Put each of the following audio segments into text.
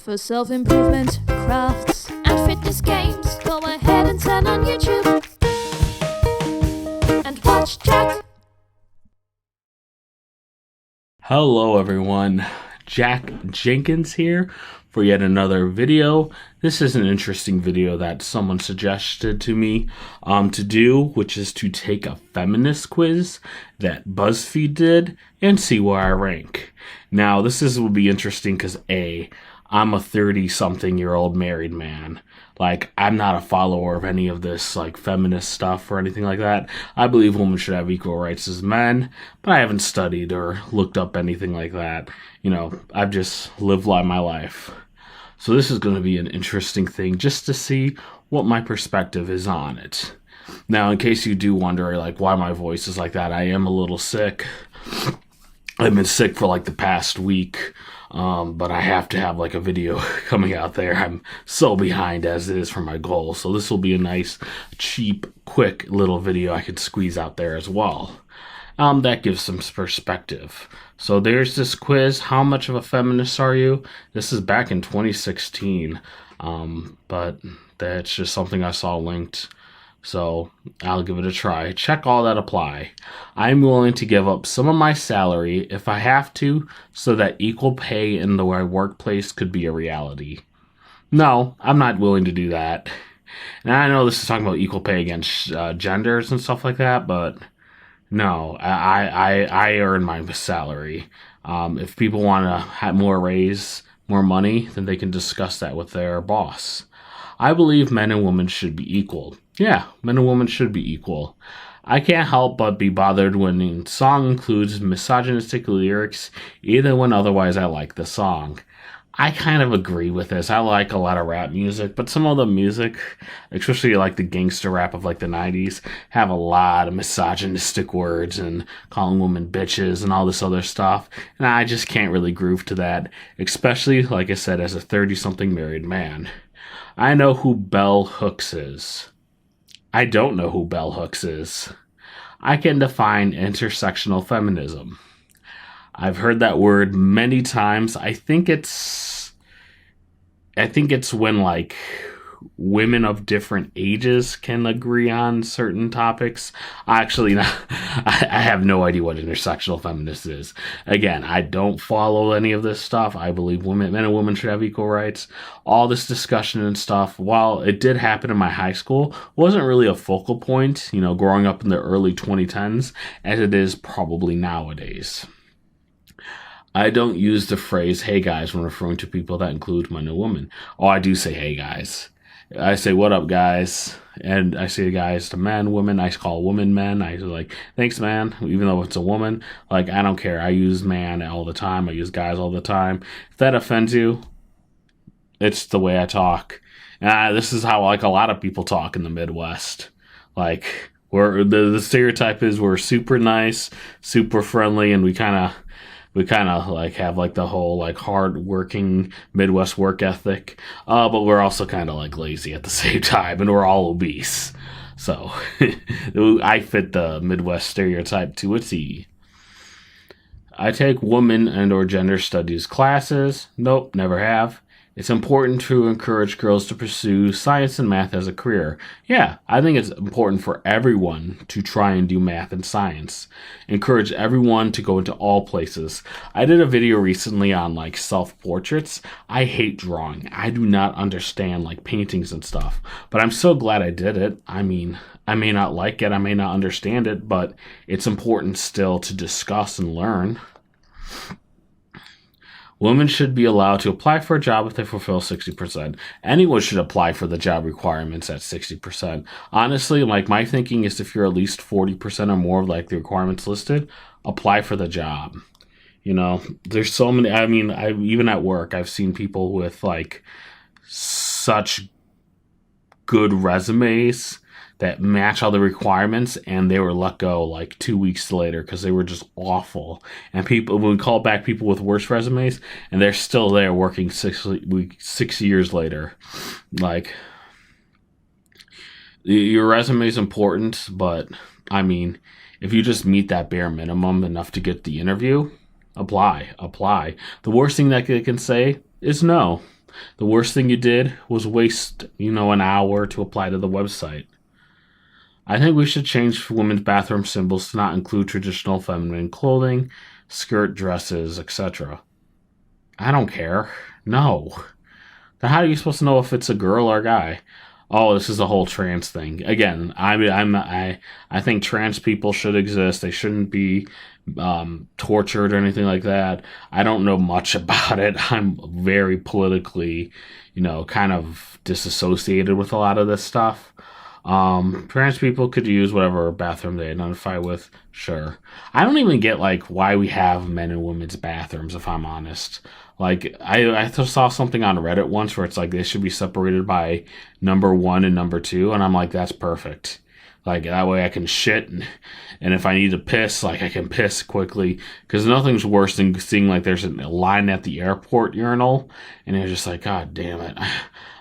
For self-improvement, crafts, and fitness games, go ahead and turn on YouTube and watch Jack. Hello everyone, Jack Jenkins here for yet another video. This is an interesting video that someone suggested to me to do, which is to take a feminist quiz that Buzzfeed did and see where I rank. Now will be interesting because I'm a 30-something-year-old married man. Like, I'm not a follower of any of this, like, feminist stuff or anything like that. I believe women should have equal rights as men, but I haven't studied or looked up anything like that. You know, I've just lived my life. So this is going to be an interesting thing just to see what my perspective is on it. Now, in case you do wonder, like, why my voice is like that, I am a little sick. I've been sick for, like, the past week. But I have to have like a video coming out there. I'm so behind as it is for my goal. So this will be a nice, cheap, quick little video I could squeeze out there as well. That gives some perspective. So there's this quiz. How much of a feminist are you? This is back in 2016. But that's just something I saw linked. So I'll give it a try. Check all that apply. I'm willing to give up some of my salary if I have to so that equal pay in the workplace could be a reality. No, I'm not willing to do that. And I know this is talking about equal pay against genders and stuff like that, but no, I earn my salary. If people want to have more money, then they can discuss that with their boss. I believe men and women should be equal. Yeah, men and women should be equal. I can't help but be bothered when the song includes misogynistic lyrics, even when otherwise I like the song. I kind of agree with this. I like a lot of rap music, but some of the music, especially like the gangster rap of like the 90s, have a lot of misogynistic words and calling women bitches and all this other stuff. And I just can't really groove to that, especially, like I said, as a 30-something married man. I know who Bell Hooks is. I don't know who Bell Hooks is. I can define intersectional feminism. I've heard that word many times. I think it's when like women of different ages can agree on certain topics. Actually, I have no idea what intersectional feminist is. Again, I don't follow any of this stuff. I believe men and women should have equal rights. All this discussion and stuff, while it did happen in my high school, wasn't really a focal point, growing up in the early 2010s, as it is probably nowadays. I don't use the phrase, hey guys, when referring to people that include men and women. Oh, I do say, hey guys. I say, what up, guys? And I say guys to men, women. I call women men. I say, like, thanks, man. Even though it's a woman, like, I don't care. I use man all the time. I use guys all the time. If that offends you, it's the way I talk. This is how, like, a lot of people talk in the Midwest. Like, the stereotype is we're super nice, super friendly, and we kind of like have like the whole like hard working Midwest work ethic, but we're also kind of like lazy at the same time, and we're all obese. So I fit the Midwest stereotype to a T. I take women and or gender studies classes. Nope, never have. It's important to encourage girls to pursue science and math as a career. Yeah, I think it's important for everyone to try and do math and science. Encourage everyone to go into all places. I did a video recently on like self-portraits. I hate drawing. I do not understand like paintings and stuff, but I'm so glad I did it. I mean, I may not like it, I may not understand it, but it's important still to discuss and learn. Women should be allowed to apply for a job if they fulfill 60%. Anyone should apply for the job requirements at 60%. Honestly, like my thinking is if you're at least 40% or more of like the requirements listed, apply for the job. There's so many, even at work, I've seen people with like such good resumes that match all the requirements, and they were let go like 2 weeks later because they were just awful. And when we call back people with worse resumes, and they're still there working 6 years later. Like, your resume is important, but if you just meet that bare minimum enough to get the interview, apply. The worst thing that they can say is no. The worst thing you did was waste, an hour to apply to the website. I think we should change women's bathroom symbols to not include traditional feminine clothing, skirt, dresses, etc. I don't care. No. Then how are you supposed to know if it's a girl or a guy? Oh, this is the whole trans thing. Again, I think trans people should exist. They shouldn't be tortured or anything like that. I don't know much about it. I'm very politically, kind of disassociated with a lot of this stuff. Trans people could use whatever bathroom they identify with. Sure. I don't even get why we have men and women's bathrooms, if I'm honest. I saw something on Reddit once where it's they should be separated by number 1 and number 2, and I'm like, that's perfect. That way I can shit, and if I need to piss, I can piss quickly, because nothing's worse than seeing there's a line at the airport urinal, and you're just God damn it,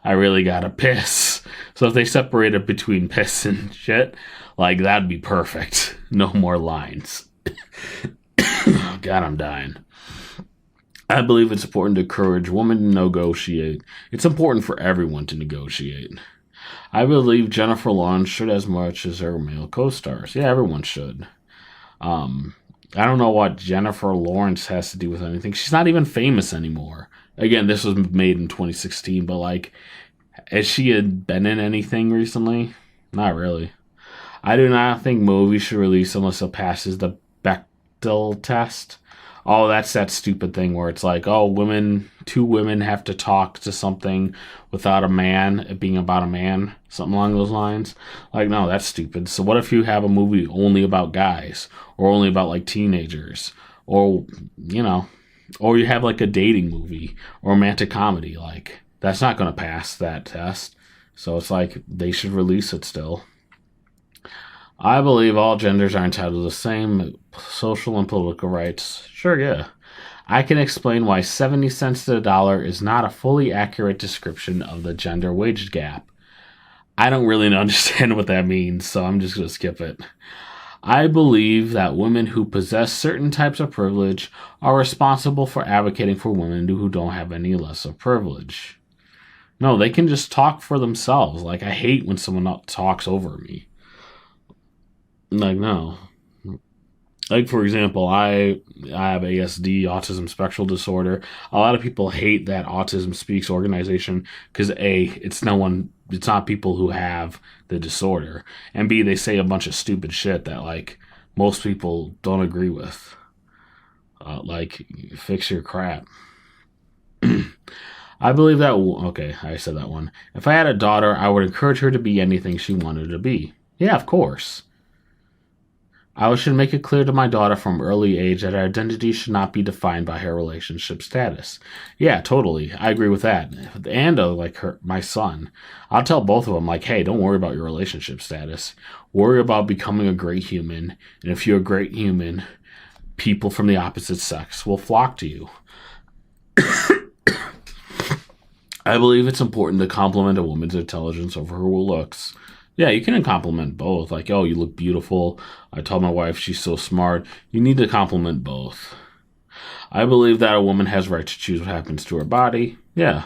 I really gotta piss. So if they separate it between piss and shit, that'd be perfect. No more lines. God, I'm dying. I believe it's important to encourage women to negotiate. It's important for everyone to negotiate. I believe Jennifer Lawrence should as much as her male co-stars. Yeah, everyone should. I don't know what Jennifer Lawrence has to do with anything. She's not even famous anymore. Again, this was made in 2016, but has she been in anything recently? Not really. I do not think movies should release unless it passes the Bechdel test. Oh, that's that stupid thing where it's two women have to talk to something without a man, it being about a man, something along those lines. No, that's stupid. So what if you have a movie only about guys, or only about teenagers, or, or you have a dating movie, or romantic comedy, that's not going to pass that test. So it's they should release it still. I believe all genders are entitled to the same social and political rights. Sure, yeah. I can explain why 70 cents to the dollar is not a fully accurate description of the gender wage gap. I don't really understand what that means, so I'm just going to skip it. I believe that women who possess certain types of privilege are responsible for advocating for women who don't have any less of privilege. No, they can just talk for themselves. I hate when someone talks over me. No. For example, I have ASD, autism spectrum disorder. A lot of people hate that Autism Speaks organization because it's not people who have the disorder, and B, they say a bunch of stupid shit that most people don't agree with. Fix your crap. I believe that. Okay, I said that one. If I had a daughter, I would encourage her to be anything she wanted to be. Yeah, of course. I should make it clear to my daughter from early age that her identity should not be defined by her relationship status. Yeah, totally. I agree with that. And my son, I'll tell both of them, hey, don't worry about your relationship status. Worry about becoming a great human. And if you're a great human, people from the opposite sex will flock to you. I believe it's important to compliment a woman's intelligence over her looks. Yeah, you can compliment both. Oh, you look beautiful. I told my wife she's so smart. You need to compliment both. I believe that a woman has right to choose what happens to her body. Yeah.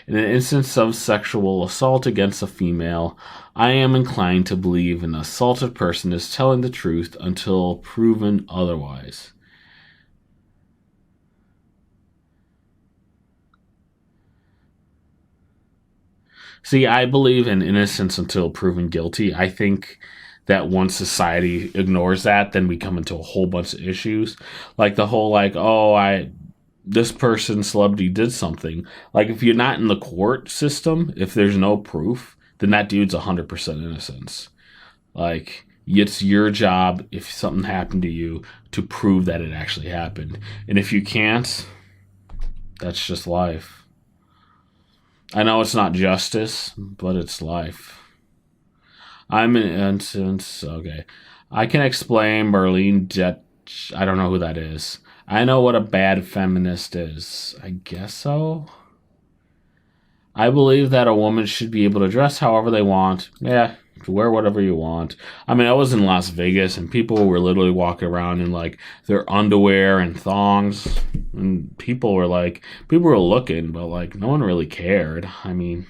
In an instance of sexual assault against a female, I am inclined to believe an assaulted person is telling the truth until proven otherwise. See, I believe in innocence until proven guilty. I think that once society ignores that, then we come into a whole bunch of issues. The whole, this person, celebrity, did something. If you're not in the court system, if there's no proof, then that dude's 100% innocence. It's your job, if something happened to you, to prove that it actually happened. And if you can't, that's just life. I know it's not justice, but it's life. I'm in instance, okay. I can explain Berlin Jet. I don't know who that is. I know what a bad feminist is. I guess so. I believe that a woman should be able to dress however they want. Yeah, wear whatever you want. I mean, I was in Las Vegas and people were literally walking around in like their underwear and thongs, and people were looking, but like no one really cared. I mean,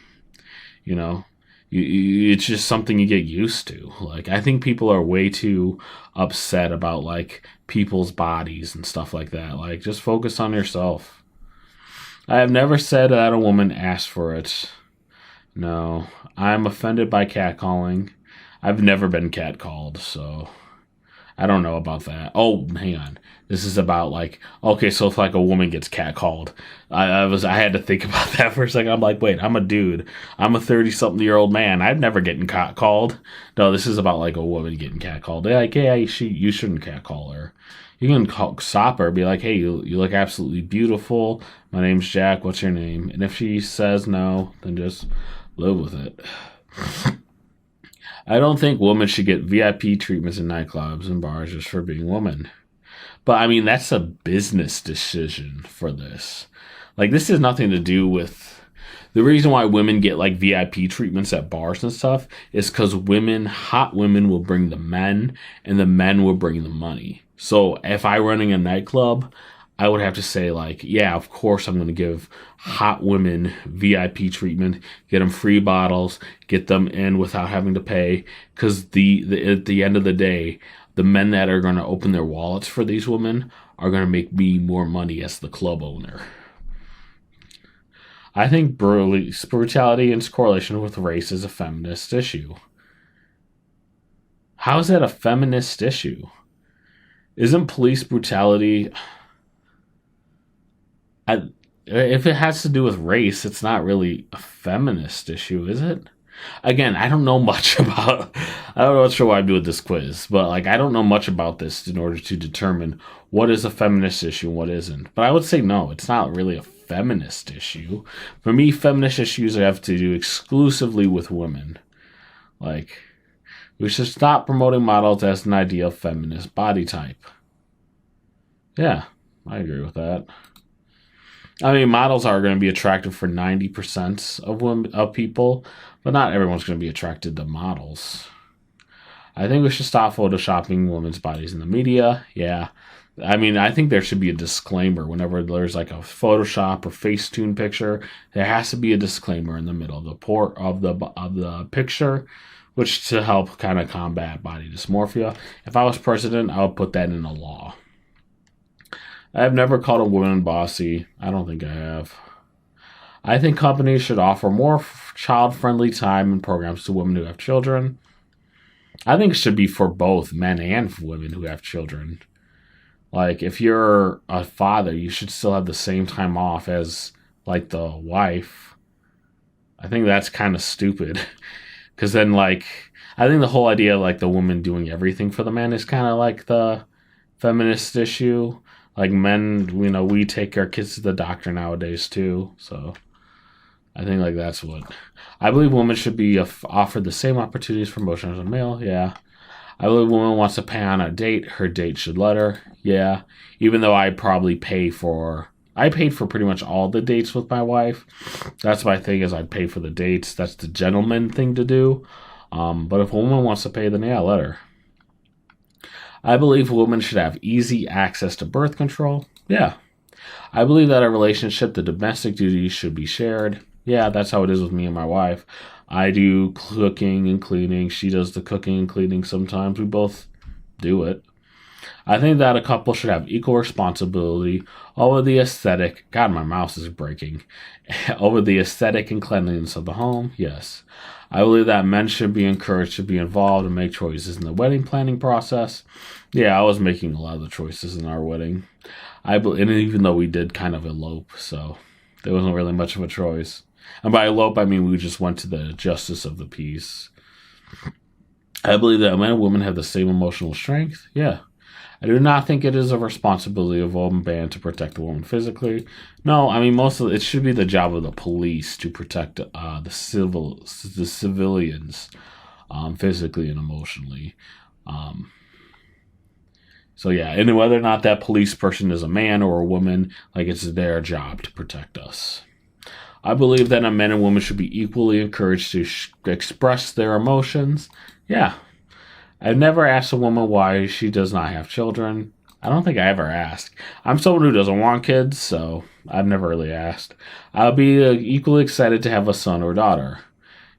you know, it's just something you get used to. Like, I think people are way too upset about like people's bodies and stuff like that. Like, just focus on yourself. I have never said that a woman asked for it. No, I'm offended by catcalling. I've never been catcalled, so I don't know about that. Oh, hang on. This is about like, okay, so if like a woman gets catcalled, I had to think about that for a second. I'm like, wait, I'm a dude. I'm a 30-something-year-old man. I've never gotten catcalled. No, this is about like a woman getting catcalled. They're like, hey, you shouldn't catcall her. You can stop her, be like, hey, you look absolutely beautiful. My name's Jack. What's your name? And if she says no, then just live with it. I don't think women should get VIP treatments in nightclubs and bars just for being women. But I mean, that's a business decision for this. Like, this has nothing to do with the reason why women get like VIP treatments at bars and stuff is because hot women will bring the men and the men will bring the money. So if I running a nightclub, I would have to say like, yeah, of course I'm going to give hot women VIP treatment, get them free bottles, get them in without having to pay. Because at the end of the day, the men that are going to open their wallets for these women are going to make me more money as the club owner. I think brutality in correlation with race is a feminist issue. How is that a feminist issue? Isn't police brutality... if it has to do with race, it's not really a feminist issue, is it? Again, I don't know much about... I don't know what's sure why I'm doing this quiz, but like I don't know much about this in order to determine what is a feminist issue and what isn't. But I would say no, it's not really a feminist issue. For me, feminist issues have to do exclusively with women. Like, we should stop promoting models as an ideal feminist body type. Yeah, I agree with that. I mean, models are going to be attractive for 90% of people, but not everyone's going to be attracted to models. I think we should stop photoshopping women's bodies in the media. Yeah. I mean, I think there should be a disclaimer whenever there's like a Photoshop or Facetune picture. There has to be a disclaimer in the middle of the picture, which to help kind of combat body dysmorphia. If I was president, I would put that in a law. I have never called a woman bossy. I don't think I have. I think companies should offer more child-friendly time and programs to women who have children. I think it should be for both men and women who have children. Like, if you're a father, you should still have the same time off as, like, the wife. I think that's kind of stupid. Because then, like, I think the whole idea of, like, the woman doing everything for the man is kind of like the feminist issue. Like, men, we take our kids to the doctor nowadays, too. So, I think, like, that's what... I believe women should be offered the same opportunities for promotion as a male, yeah. I believe a woman wants to pay on a date, her date should let her, yeah. Even though I probably paid for pretty much all the dates with my wife. That's my thing, is I'd pay for the dates. That's the gentleman thing to do. But if a woman wants to pay, then yeah, let her. I believe women should have easy access to birth control. Yeah. I believe that a relationship, the domestic duties should be shared. Yeah, that's how it is with me and my wife. I do cooking and cleaning. She does the cooking and cleaning sometimes. We both do it. I think that a couple should have equal responsibility over the aesthetic. God, my mouse is breaking. Over the aesthetic and cleanliness of the home. Yes. I believe that men should be encouraged to be involved and make choices in the wedding planning process. Yeah, I was making a lot of the choices in our wedding. And even though we did kind of elope, so there wasn't really much of a choice. And by elope, I mean we just went to the justice of the peace. I believe that men and women have the same emotional strength. Yeah. I do not think it is a responsibility of a man to protect a woman physically. No, I mean it should be the job of the police to protect the civilians physically and emotionally. So yeah, and whether or not that police person is a man or a woman, like it's their job to protect us. I believe that a man and woman should be equally encouraged to express their emotions. Yeah. I've never asked a woman why she does not have children. I don't think I ever asked. I'm someone who doesn't want kids, so I've never really asked. I'll be equally excited to have a son or daughter.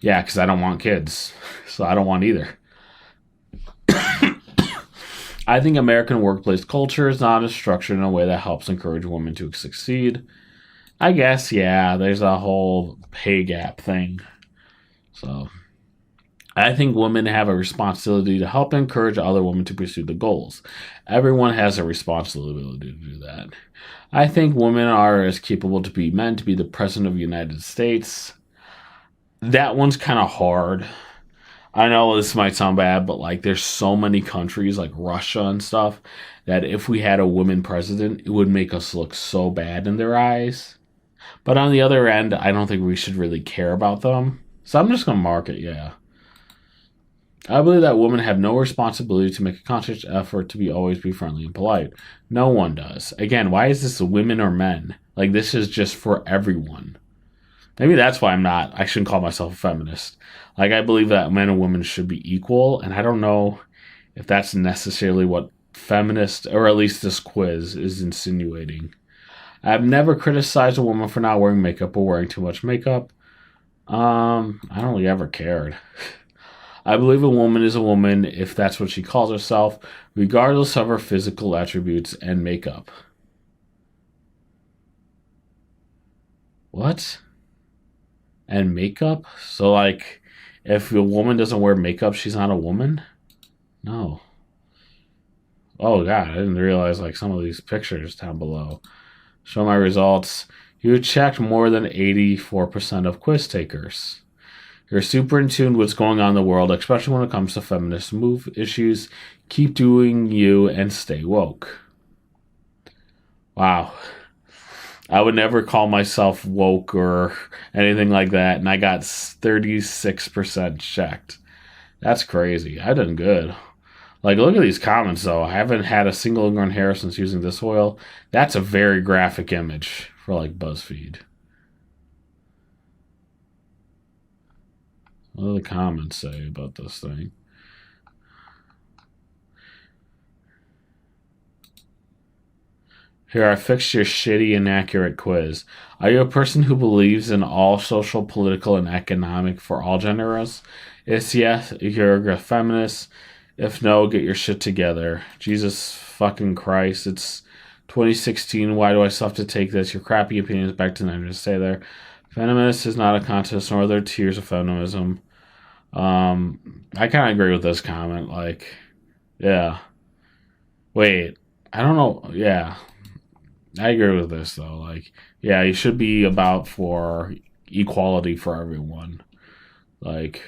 Yeah, because I don't want kids, so I don't want either. I think American workplace culture is not structured in a way that helps encourage women to succeed. I guess, yeah, there's a whole pay gap thing. So, I think women have a responsibility to help encourage other women to pursue the goals. Everyone has a responsibility to do that. I think women are as capable to be men to be the president of the United States. That one's kind of hard. I know this might sound bad, but like there's so many countries like Russia and stuff that if we had a woman president, it would make us look so bad in their eyes. But on the other end, I don't think we should really care about them. So I'm just going to mark it, yeah. I believe that women have no responsibility to make a conscious effort to always be friendly and polite. No one does. Again, why is this women or men? Like, this is just for everyone. Maybe that's why I shouldn't call myself a feminist. Like, I believe that men and women should be equal, and I don't know if that's necessarily what feminist, or at least this quiz, is insinuating. I've never criticized a woman for not wearing makeup or wearing too much makeup. I don't really ever cared. I believe a woman is a woman if that's what she calls herself, regardless of her physical attributes and makeup. What? And makeup? So, like, if a woman doesn't wear makeup, she's not a woman? No. Oh, God, I didn't realize, like, some of these pictures down below. Show my results. You checked more than 84% of quiz takers. You're super in tune with what's going on in the world, especially when it comes to feminist move issues. Keep doing you and stay woke. Wow. I would never call myself woke or anything like that, and I got 36% checked. That's crazy. I've done good. Like, look at these comments, though. I haven't had a single ingrown hair since using this oil. That's a very graphic image for, like, Buzzfeed. What do the comments say about this thing? Here, I fixed your shitty, inaccurate quiz. Are you a person who believes in all social, political, and economic for all genders? If yes, you're a feminist. If no, get your shit together. Jesus fucking Christ. It's 2016. Why do I still have to take this? Your crappy opinions back to 9 to stay there. Feminist is not a contest, nor are there tiers of feminism. I kind of agree with this comment. Like, yeah. Wait, I don't know. Yeah. I agree with this, though. Like, yeah, you should be about for equality for everyone. Like,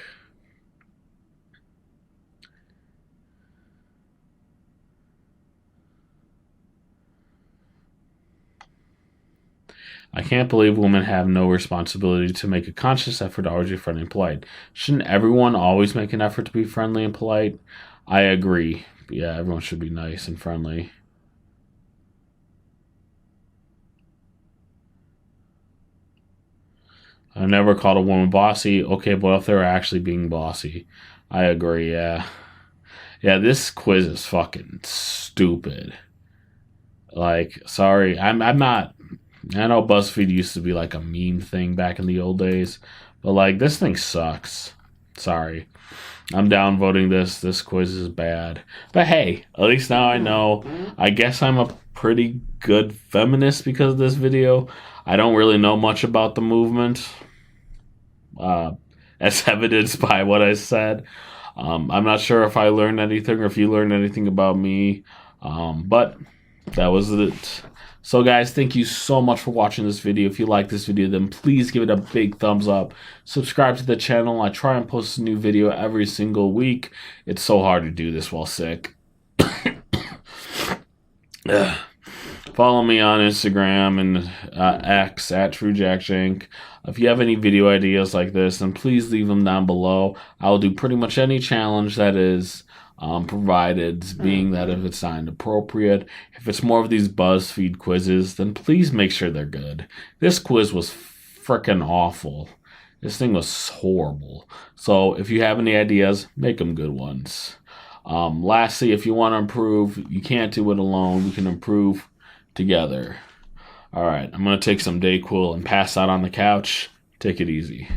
I can't believe women have no responsibility to make a conscious effort to always be friendly and polite. Shouldn't everyone always make an effort to be friendly and polite? I agree. Yeah, everyone should be nice and friendly. I've never called a woman bossy. Okay, but if they're actually being bossy? I agree, yeah. Yeah, this quiz is fucking stupid. Like, sorry, I'm not... I know BuzzFeed used to be like a meme thing back in the old days, but like, this thing sucks. Sorry. I'm downvoting this. This quiz is bad. But hey, at least now I know. I guess I'm a pretty good feminist because of this video. I don't really know much about the movement, as evidenced by what I said. I'm not sure if I learned anything or if you learned anything about me, but that was it. So guys, thank you so much for watching this video. If you like this video, then please give it a big thumbs up. Subscribe to the channel. I try and post a new video every single week. It's so hard to do this while sick. Follow me on Instagram and X at TrueJackJank. If you have any video ideas like this, then please leave them down below. I'll do pretty much any challenge that is provided, being that if it's not inappropriate. If it's more of these BuzzFeed quizzes, then please make sure they're good. This quiz was freaking awful. This thing was horrible. So if you have any ideas, make them good ones. Lastly, if you want to improve, you can't do it alone. We can improve together. All right, I'm going to take some Dayquil and pass out on the couch. Take it easy.